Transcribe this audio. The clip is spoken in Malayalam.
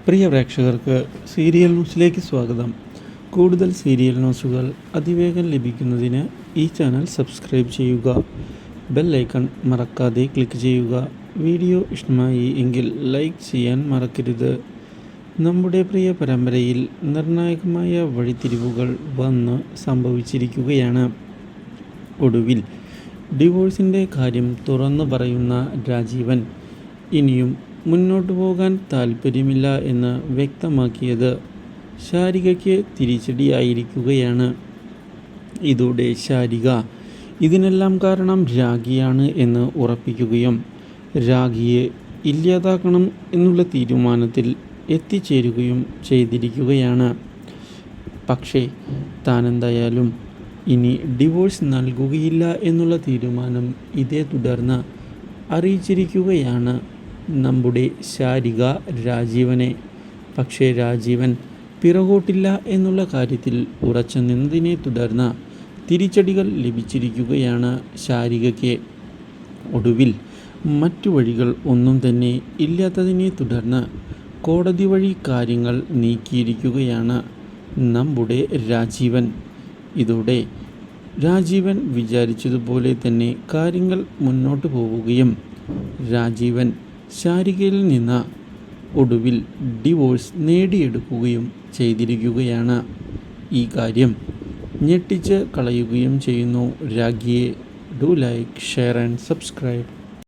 പ്രിയ പ്രേക്ഷകർക്ക് സീരിയൽ ന്യൂസിലേക്ക് സ്വാഗതം. കൂടുതൽ സീരിയൽ ന്യൂസുകൾ അതിവേഗം ലഭിക്കുന്നതിന് ഈ ചാനൽ സബ്സ്ക്രൈബ് ചെയ്യുക. ബെൽ ഐക്കൺ മറക്കാതെ ക്ലിക്ക് ചെയ്യുക. വീഡിയോ ഇഷ്ടമായി എങ്കിൽ ലൈക്ക് ചെയ്യാൻ മറക്കരുത്. നമ്മുടെ പ്രിയ പരമ്പരയിൽ നിർണായകമായ വഴിത്തിരിവുകൾ വന്ന് സംഭവിച്ചിരിക്കുകയാണ്. ഒടുവിൽ ഡിവോഴ്സിൻ്റെ കാര്യം തുറന്നു പറയുന്ന രാജീവൻ ഇനിയും മുന്നോട്ടു പോകാൻ താൽപ്പര്യമില്ല എന്ന് വ്യക്തമാക്കിയത് ശാരികയ്ക്ക് തിരിച്ചടിയായിരിക്കുകയാണ്. ഇതോടെ ശാരിക ഇതിനെല്ലാം കാരണം രാഖിയാണ് എന്ന് ഉറപ്പിക്കുകയും രാഖിയെ ഇല്ലാതാക്കണം എന്നുള്ള തീരുമാനത്തിൽ എത്തിച്ചേരുകയും ചെയ്തിരിക്കുകയാണ്. പക്ഷേ താനെന്തായാലും ഇനി ഡിവോഴ്സ് നൽകുകയില്ല എന്നുള്ള തീരുമാനം ഇതേ തുടർന്ന് അറിയിച്ചിരിക്കുകയാണ് നമ്മുടെ ശാരിക രാജീവനെ. പക്ഷേ രാജീവൻ പിറകോട്ടില്ല എന്നുള്ള കാര്യത്തിൽ ഉറച്ചു നിന്നതിനെ തുടർന്ന് തിരിച്ചടികൾ ലഭിച്ചിരിക്കുകയാണ് ശാരികയ്ക്ക്. ഒടുവിൽ മറ്റു വഴികൾ ഒന്നും തന്നെ ഇല്ലാത്തതിനെ തുടർന്ന് കോടതി വഴി കാര്യങ്ങൾ നീക്കിയിരിക്കുകയാണ് നമ്മുടെ രാജീവൻ. ഇതോടെ രാജീവൻ വിചാരിച്ചതുപോലെ തന്നെ കാര്യങ്ങൾ മുന്നോട്ട് പോവുകയും രാജീവൻ ശാരികയിൽ നിന്ന് ഒടുവിൽ ഡിവോഴ്സ് നേടിയെടുക്കുകയും ചെയ്തിരിക്കുകയാണ്. ഈ കാര്യം ഞെട്ടിച്ച് കളയുകയും ചെയ്യുന്നു രാഖിയെ. Do like, share and subscribe.